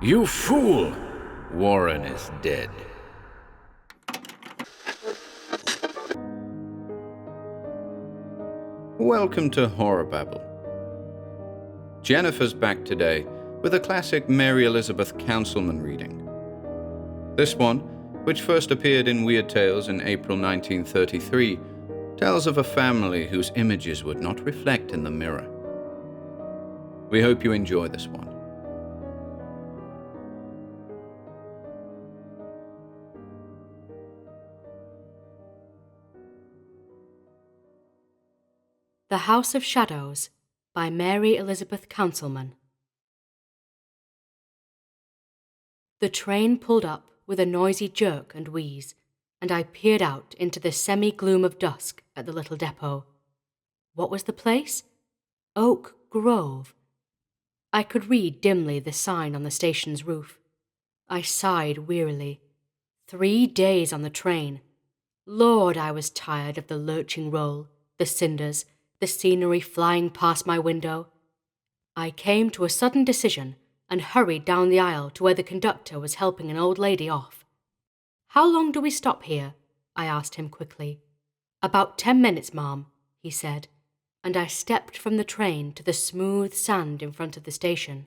You fool! Warren is dead. Welcome to HorrorBabble. Jennifer's back today with a classic Mary Elizabeth Counselman reading. This one, which first appeared in Weird Tales in April 1933, tells of a family whose images would not reflect in the mirror. We hope you enjoy this one. The House of Shadows by Mary Elizabeth Counselman. The train pulled up with a noisy jerk and wheeze, and I peered out into the semi-gloom of dusk at the little depot. What was the place? Oak Grove. I could read dimly the sign on the station's roof. I sighed wearily. 3 days on the train. Lord, I was tired of the lurching roll, the cinders, the scenery flying past my window. I came to a sudden decision and hurried down the aisle to where the conductor was helping an old lady off. "How long do we stop here?" I asked him quickly. "About 10 minutes, ma'am," he said, and I stepped from the train to the smooth sand in front of the station.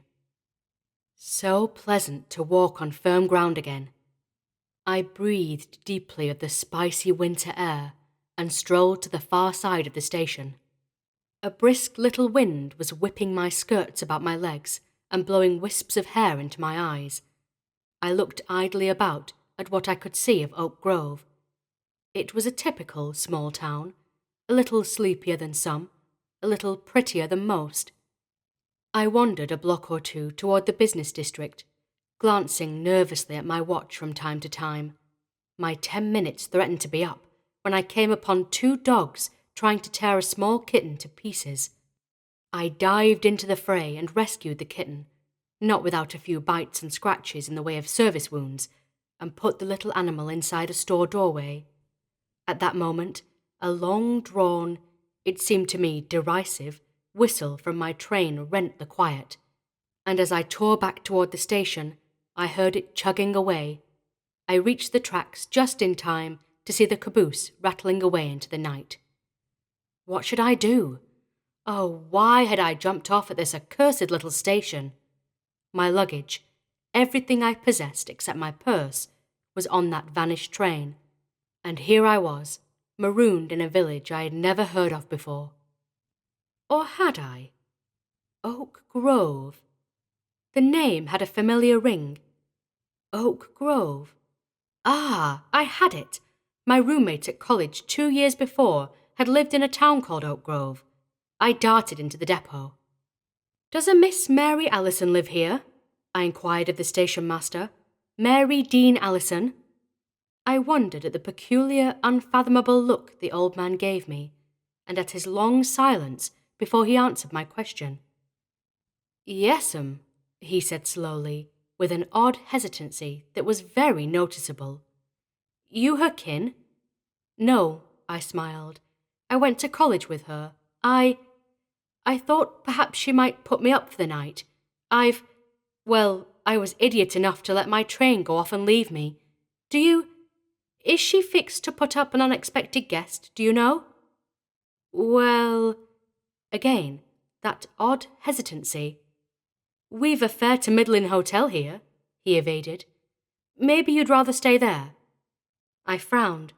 So pleasant to walk on firm ground again. I breathed deeply of the spicy winter air and strolled to the far side of the station. A brisk little wind was whipping my skirts about my legs and blowing wisps of hair into my eyes. I looked idly about at what I could see of Oak Grove. It was a typical small town, a little sleepier than some, a little prettier than most. I wandered a block or two toward the business district, glancing nervously at my watch from time to time. My 10 minutes threatened to be up when I came upon 2 dogs trying to tear a small kitten to pieces. I dived into the fray and rescued the kitten, not without a few bites and scratches in the way of service wounds, and put the little animal inside a store doorway. At that moment, a long-drawn, it seemed to me derisive, whistle from my train rent the quiet, and as I tore back toward the station, I heard it chugging away. I reached the tracks just in time to see the caboose rattling away into the night. What should I do? Oh, why had I jumped off at this accursed little station? My luggage, everything I possessed except my purse, was on that vanished train, and here I was, marooned in a village I had never heard of before. Or had I? Oak Grove. The name had a familiar ring. Oak Grove. Ah, I had it. My roommate at college 2 years before had lived in a town called Oak Grove. I darted into the depot. "Does a Miss Mary Allison live here?" I inquired of the station master. "Mary Dean Allison?" I wondered at the peculiar, unfathomable look the old man gave me, and at his long silence before he answered my question. "Yes'm," he said slowly, with an odd hesitancy that was very noticeable. "You her kin?" "No," I smiled. "I went to college with her. I thought perhaps she might put me up for the night. I was idiot enough to let my train go off and leave me. Is she fixed to put up an unexpected guest, do you know?" "Well," again, that odd hesitancy. "We've a fair to middling hotel here," he evaded. "Maybe you'd rather stay there." I frowned.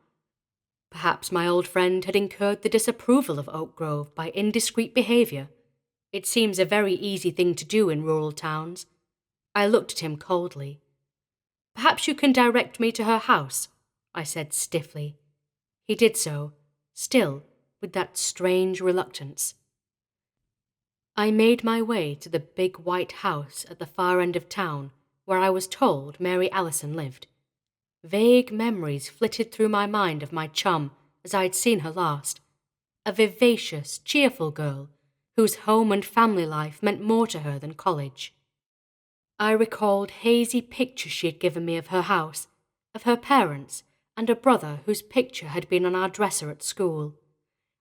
Perhaps my old friend had incurred the disapproval of Oak Grove by indiscreet behaviour. It seems a very easy thing to do in rural towns. I looked at him coldly. "Perhaps you can direct me to her house," I said stiffly. He did so, still with that strange reluctance. I made my way to the big white house at the far end of town, where I was told Mary Allison lived. Vague memories flitted through my mind of my chum as I had seen her last. A vivacious, cheerful girl whose home and family life meant more to her than college. I recalled hazy pictures she had given me of her house, of her parents, and a brother whose picture had been on our dresser at school.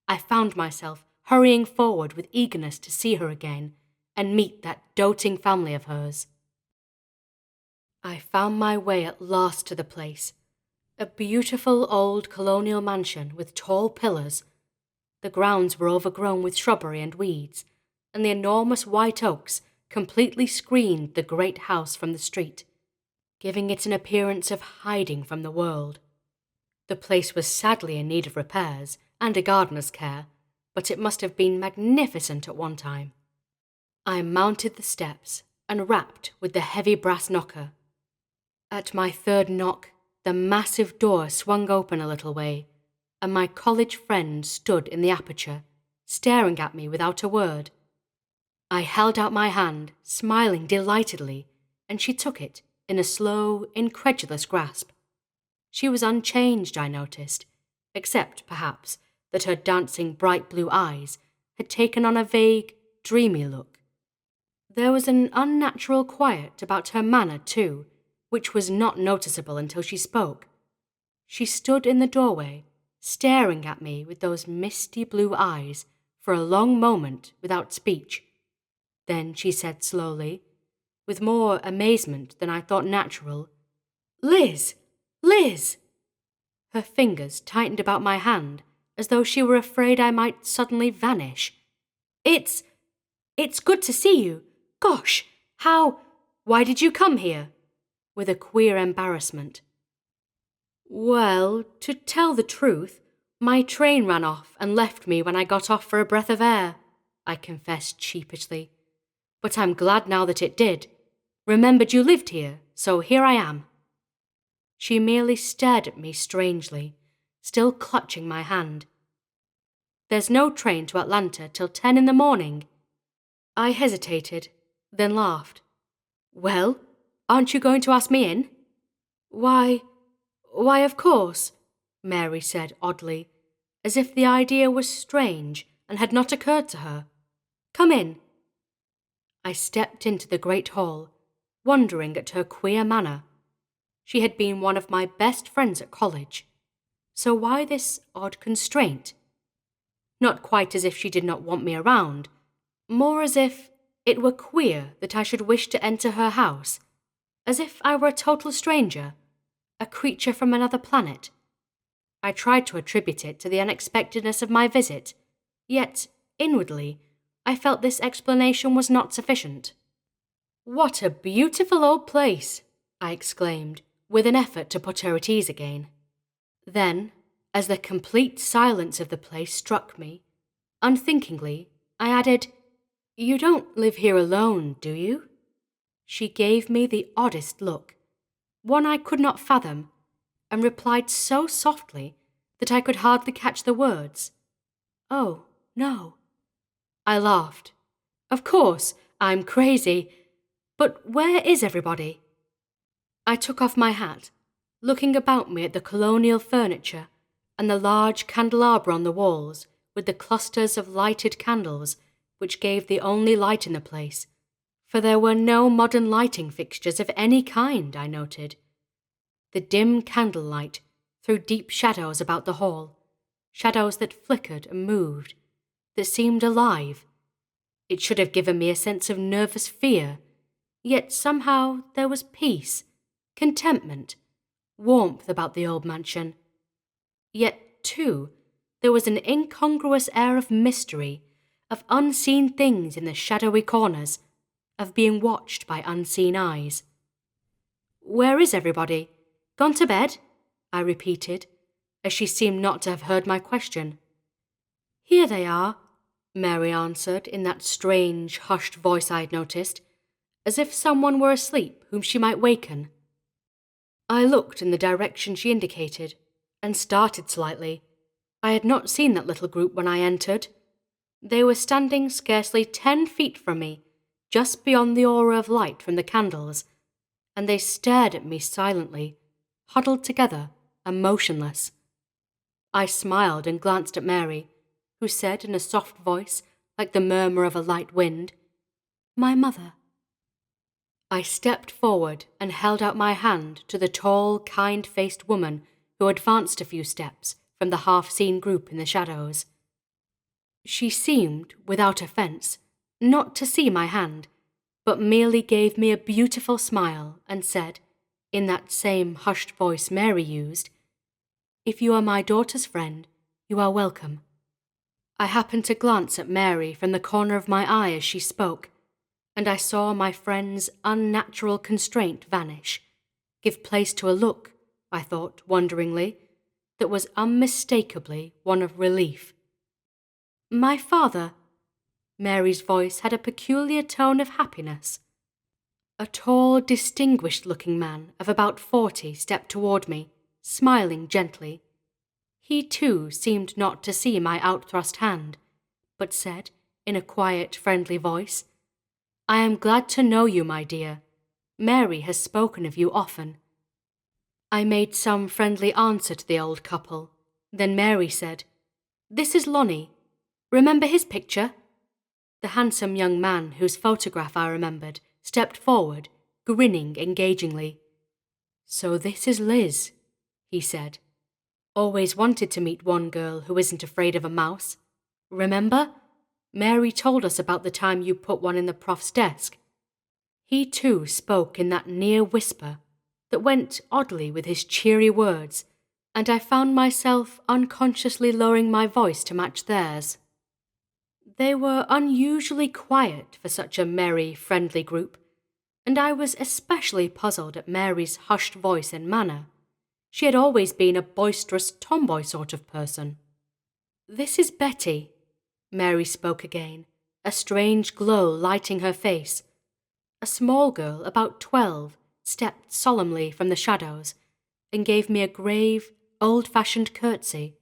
I found myself hurrying forward with eagerness to see her again and meet that doting family of hers. I found my way at last to the place. A beautiful old colonial mansion with tall pillars. The grounds were overgrown with shrubbery and weeds, and the enormous white oaks completely screened the great house from the street, giving it an appearance of hiding from the world. The place was sadly in need of repairs and a gardener's care, but it must have been magnificent at one time. I mounted the steps and rapped with the heavy brass knocker. At my third knock, the massive door swung open a little way, and my college friend stood in the aperture, staring at me without a word. I held out my hand, smiling delightedly, and she took it in a slow, incredulous grasp. She was unchanged, I noticed, except, perhaps, that her dancing bright blue eyes had taken on a vague, dreamy look. There was an unnatural quiet about her manner, too, which was not noticeable until she spoke. She stood in the doorway, staring at me with those misty blue eyes for a long moment without speech. Then she said slowly, with more amazement than I thought natural, "Liz! Liz!" Her fingers tightened about my hand as though she were afraid I might suddenly vanish. It's good to see you. Gosh, why did you come here?" With a queer embarrassment. "Well, to tell the truth, my train ran off and left me when I got off for a breath of air," I confessed sheepishly. "But I'm glad now that it did. Remembered you lived here, so here I am." She merely stared at me strangely, still clutching my hand. "There's no train to Atlanta till 10 in the morning." I hesitated, then laughed. "Well, aren't you going to ask me in?" Why, of course," Mary said oddly, as if the idea was strange and had not occurred to her. "Come in." I stepped into the great hall, wondering at her queer manner. She had been one of my best friends at college, so why this odd constraint? Not quite as if she did not want me around, more as if it were queer that I should wish to enter her house, as if I were a total stranger, a creature from another planet. I tried to attribute it to the unexpectedness of my visit, yet, inwardly, I felt this explanation was not sufficient. "What a beautiful old place!" I exclaimed, with an effort to put her at ease again. Then, as the complete silence of the place struck me, unthinkingly, I added, "You don't live here alone, do you?" She gave me the oddest look, one I could not fathom, and replied so softly that I could hardly catch the words. "Oh, no." I laughed. "Of course, I'm crazy. But where is everybody?" I took off my hat, looking about me at the colonial furniture and the large candelabra on the walls with the clusters of lighted candles which gave the only light in the place, for there were no modern lighting fixtures of any kind, I noted. The dim candlelight threw deep shadows about the hall, shadows that flickered and moved, that seemed alive. It should have given me a sense of nervous fear, yet somehow there was peace, contentment, warmth about the old mansion. Yet, too, there was an incongruous air of mystery, of unseen things in the shadowy corners, of being watched by unseen eyes. "Where is everybody? Gone to bed?" I repeated, as she seemed not to have heard my question. "Here they are," Mary answered in that strange, hushed voice I had noticed, as if someone were asleep whom she might waken. I looked in the direction she indicated, and started slightly. I had not seen that little group when I entered. They were standing scarcely 10 feet from me, just beyond the aura of light from the candles, and they stared at me silently, huddled together and motionless. I smiled and glanced at Mary, who said in a soft voice like the murmur of a light wind, "My mother." I stepped forward and held out my hand to the tall, kind-faced woman who advanced a few steps from the half-seen group in the shadows. She seemed, without offence, not to see my hand, but merely gave me a beautiful smile and said, in that same hushed voice Mary used, "If you are my daughter's friend, you are welcome." I happened to glance at Mary from the corner of my eye as she spoke, and I saw my friend's unnatural constraint vanish, give place to a look, I thought wonderingly, that was unmistakably one of relief. "My father," Mary's voice had a peculiar tone of happiness. A tall, distinguished-looking man of about 40 stepped toward me, smiling gently. He too seemed not to see my outthrust hand, but said, in a quiet, friendly voice, "I am glad to know you, my dear. Mary has spoken of you often." I made some friendly answer to the old couple. Then Mary said, "This is Lonnie. Remember his picture?" The handsome young man whose photograph I remembered stepped forward, grinning engagingly. "So this is Liz," he said. "Always wanted to meet one girl who isn't afraid of a mouse. Remember? Mary told us about the time you put one in the prof's desk." He too spoke in that near whisper that went oddly with his cheery words, and I found myself unconsciously lowering my voice to match theirs. They were unusually quiet for such a merry, friendly group, and I was especially puzzled at Mary's hushed voice and manner. She had always been a boisterous tomboy sort of person. "This is Betty," Mary spoke again, a strange glow lighting her face. A small girl, about 12, stepped solemnly from the shadows and gave me a grave, old-fashioned curtsy.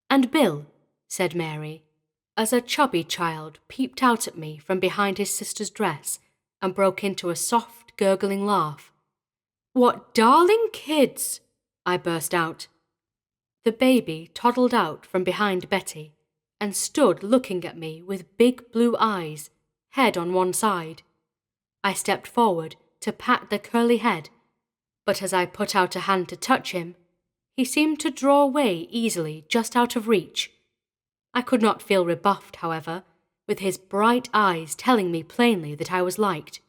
"And Bill," said Mary, as a chubby child peeped out at me from behind his sister's dress and broke into a soft, gurgling laugh. "What darling kids!" I burst out. The baby toddled out from behind Betty and stood looking at me with big blue eyes, head on one side. I stepped forward to pat the curly head, but as I put out a hand to touch him, he seemed to draw away easily just out of reach. I could not feel rebuffed, however, with his bright eyes telling me plainly that I was liked.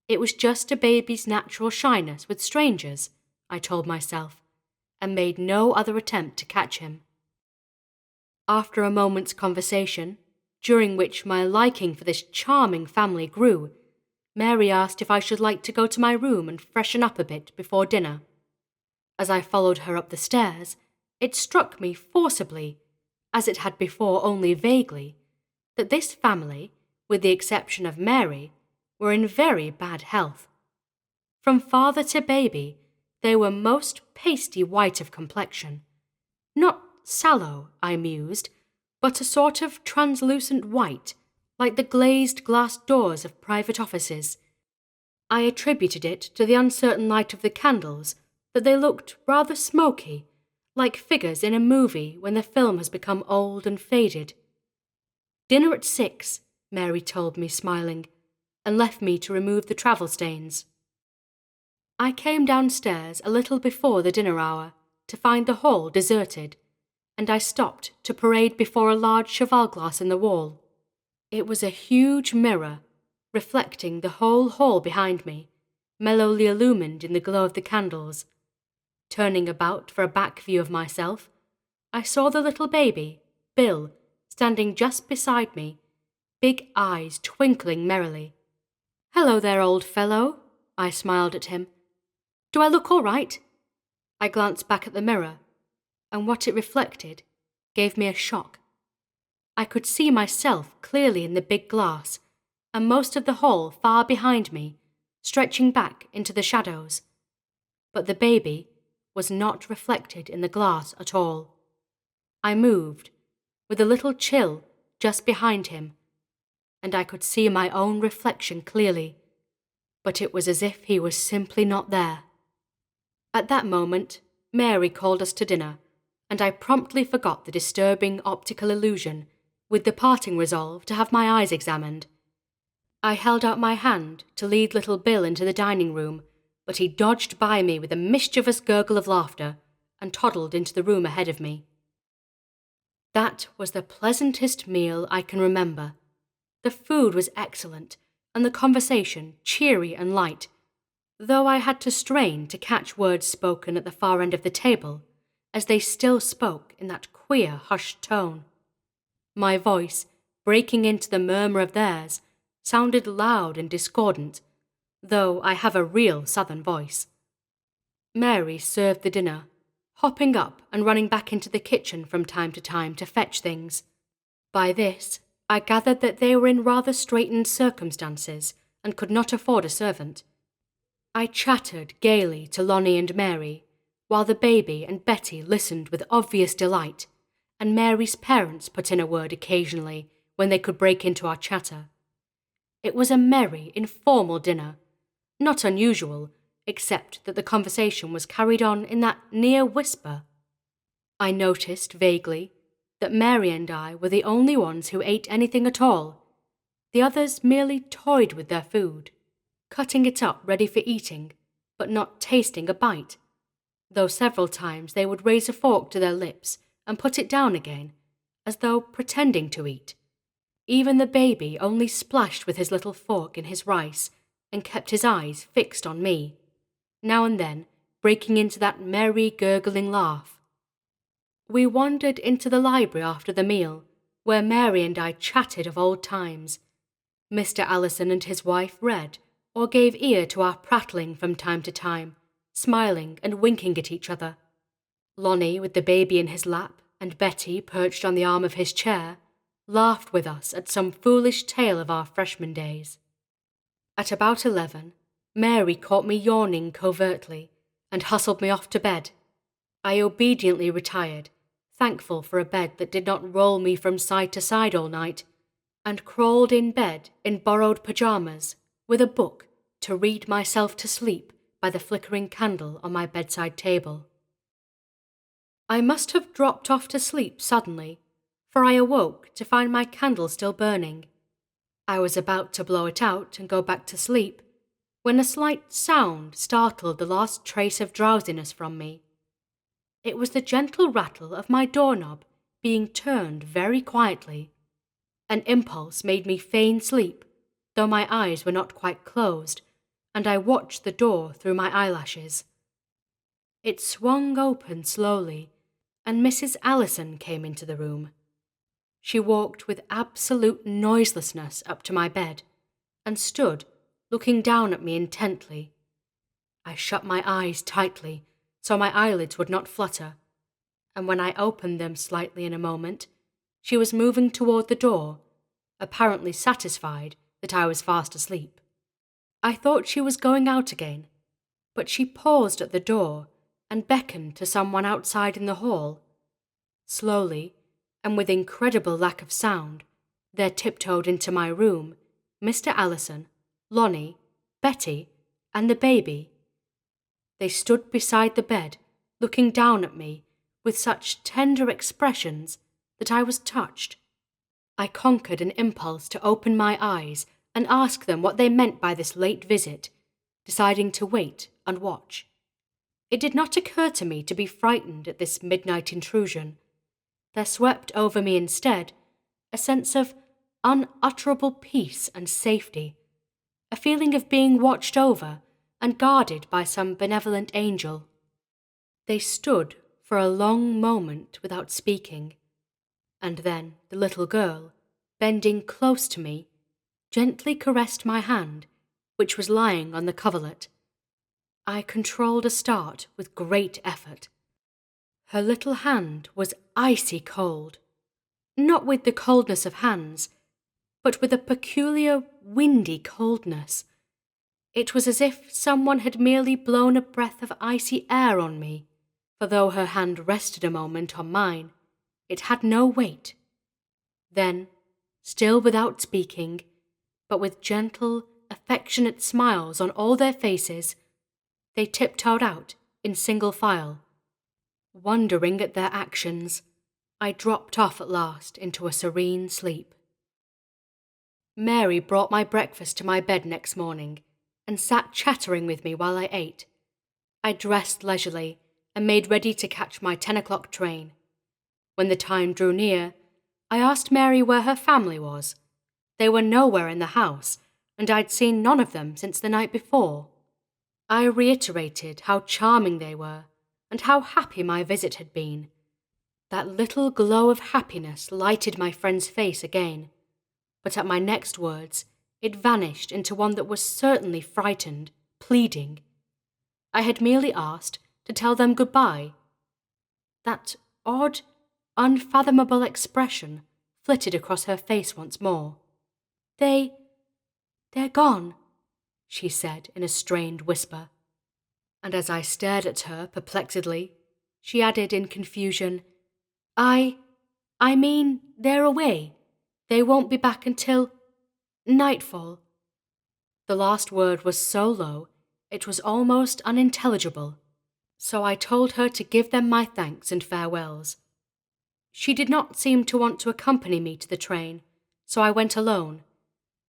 It was just a baby's natural shyness with strangers, I told myself, and made no other attempt to catch him. After a moment's conversation, during which my liking for this charming family grew, Mary asked if I should like to go to my room and freshen up a bit before dinner. As I followed her up the stairs, it struck me forcibly, as it had before only vaguely, that this family, with the exception of Mary, were in very bad health. From father to baby, they were most pasty white of complexion. Not sallow, I mused, but a sort of translucent white, like the glazed glass doors of private offices. I attributed it to the uncertain light of the candles, that they looked rather smoky, like figures in a movie when the film has become old and faded. "Dinner at 6, Mary told me, smiling, and left me to remove the travel stains. I came downstairs a little before the dinner hour to find the hall deserted, and I stopped to parade before a large cheval glass in the wall. It was a huge mirror, reflecting the whole hall behind me, mellowly illumined in the glow of the candles. Turning about for a back view of myself, I saw the little baby, Bill, standing just beside me, big eyes twinkling merrily. "Hello there, old fellow," I smiled at him. "Do I look all right?" I glanced back at the mirror, and what it reflected gave me a shock. I could see myself clearly in the big glass, and most of the hall far behind me, stretching back into the shadows. But the baby was not reflected in the glass at all. I moved, with a little chill just behind him, and I could see my own reflection clearly, but it was as if he was simply not there. At that moment, Mary called us to dinner, and I promptly forgot the disturbing optical illusion, with the parting resolve to have my eyes examined. I held out my hand to lead little Bill into the dining room, but he dodged by me with a mischievous gurgle of laughter and toddled into the room ahead of me. That was the pleasantest meal I can remember. The food was excellent, and the conversation cheery and light. though I had to strain to catch words spoken at the far end of the table, as they still spoke in that queer, hushed tone. My voice, breaking into the murmur of theirs, sounded loud and discordant, though I have a real southern voice. Mary served the dinner, hopping up and running back into the kitchen from time to time to fetch things. By this, I gathered that they were in rather straitened circumstances and could not afford a servant. I chattered gaily to Lonnie and Mary, while the baby and Betty listened with obvious delight, and Mary's parents put in a word occasionally when they could break into our chatter. It was a merry, informal dinner, not unusual, except that the conversation was carried on in that near whisper. I noticed, vaguely, that Mary and I were the only ones who ate anything at all. The others merely toyed with their food, cutting it up ready for eating, but not tasting a bite, though several times they would raise a fork to their lips and put it down again, as though pretending to eat. Even the baby only splashed with his little fork in his rice and kept his eyes fixed on me, now and then breaking into that merry, gurgling laugh. We wandered into the library after the meal, where Mary and I chatted of old times. Mr. Allison and his wife read, or gave ear to our prattling from time to time, smiling and winking at each other. Lonnie, with the baby in his lap, and Betty perched on the arm of his chair, laughed with us at some foolish tale of our freshman days. At about 11, Mary caught me yawning covertly and hustled me off to bed. I obediently retired, thankful for a bed that did not roll me from side to side all night, and crawled in bed in borrowed pyjamas with a book to read myself to sleep by the flickering candle on my bedside table. I must have dropped off to sleep suddenly, for I awoke to find my candle still burning. I was about to blow it out and go back to sleep, when a slight sound startled the last trace of drowsiness from me. It was the gentle rattle of my doorknob being turned very quietly. An impulse made me feign sleep, though my eyes were not quite closed, and I watched the door through my eyelashes. It swung open slowly, and Mrs. Allison came into the room. She walked with absolute noiselessness up to my bed, and stood, looking down at me intently. I shut my eyes tightly, so my eyelids would not flutter, and when I opened them slightly in a moment, she was moving toward the door, apparently satisfied that I was fast asleep. I thought she was going out again, but she paused at the door and beckoned to someone outside in the hall. Slowly, and with incredible lack of sound, there tiptoed into my room Mr. Allison, Lonnie, Betty, and the baby. They stood beside the bed, looking down at me with such tender expressions that I was touched. I conquered an impulse to open my eyes and ask them what they meant by this late visit, deciding to wait and watch. It did not occur to me to be frightened at this midnight intrusion. There swept over me instead a sense of unutterable peace and safety, a feeling of being watched over and guarded by some benevolent angel. They stood for a long moment without speaking, and then the little girl, bending close to me, gently caressed my hand, which was lying on the coverlet. I controlled a start with great effort. Her little hand was icy cold, not with the coldness of hands, but with a peculiar windy coldness. It was as if someone had merely blown a breath of icy air on me, for though her hand rested a moment on mine, it had no weight. Then, still without speaking, but with gentle, affectionate smiles on all their faces, they tiptoed out in single file. Wondering at their actions, I dropped off at last into a serene sleep. Mary brought my breakfast to my bed next morning and sat chattering with me while I ate. I dressed leisurely and made ready to catch my 10 o'clock train. When the time drew near, I asked Mary where her family was. They were nowhere in the house, and I'd seen none of them since the night before. I reiterated how charming they were and how happy my visit had been. That little glow of happiness lighted my friend's face again, but at my next words it vanished into one that was certainly frightened, pleading. I had merely asked to tell them goodbye. That odd, unfathomable expression flitted across her face once more. They're gone, she said in a strained whisper. And as I stared at her perplexedly, she added in confusion, I mean, they're away. They won't be back until nightfall. The last word was so low, it was almost unintelligible, so I told her to give them my thanks and farewells. She did not seem to want to accompany me to the train, so I went alone.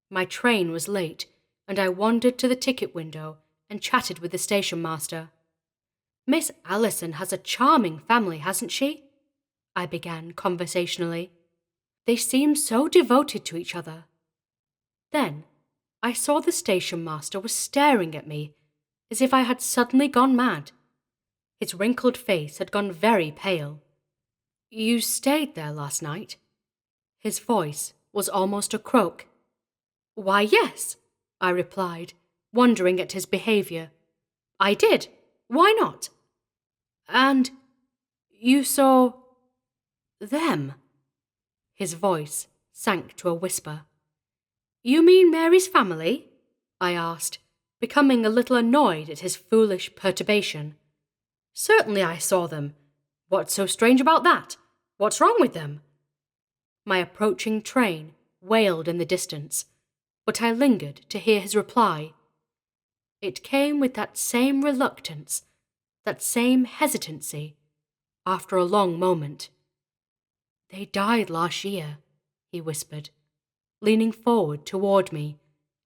My train was late, and I wandered to the ticket window and chatted with the station master. Miss Allison has a charming family, hasn't she? I began conversationally. They seem so devoted to each other. Then I saw the station master was staring at me as if I had suddenly gone mad. His wrinkled face had gone very pale. You stayed there last night? His voice was almost a croak. Why, yes, I replied, wondering at his behaviour. I did. Why not? And you saw them? His voice sank to a whisper. You mean Mary's family? I asked, becoming a little annoyed at his foolish perturbation. Certainly I saw them. What's so strange about that? What's wrong with them? My approaching train wailed in the distance, but I lingered to hear his reply. It came with that same reluctance, that same hesitancy, after a long moment. They died last year, he whispered, leaning forward toward me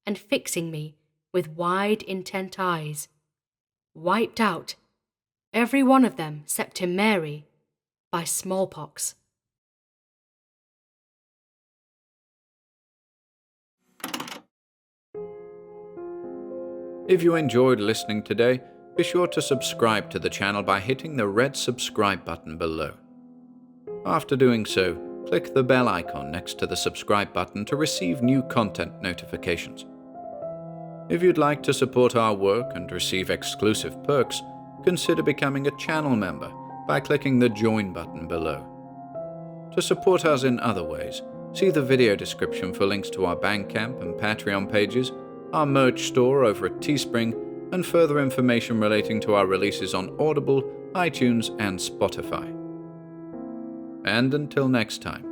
and fixing me with wide, intent eyes. Wiped out, every one of them except him Mary, by smallpox. If you enjoyed listening today, be sure to subscribe to the channel by hitting the red subscribe button below. After doing so, click the bell icon next to the subscribe button to receive new content notifications. If you'd like to support our work and receive exclusive perks, consider becoming a channel member by clicking the join button below. To support us in other ways, see the video description for links to our Bandcamp and Patreon pages, our merch store over at Teespring, and further information relating to our releases on Audible, iTunes, and Spotify. And until next time,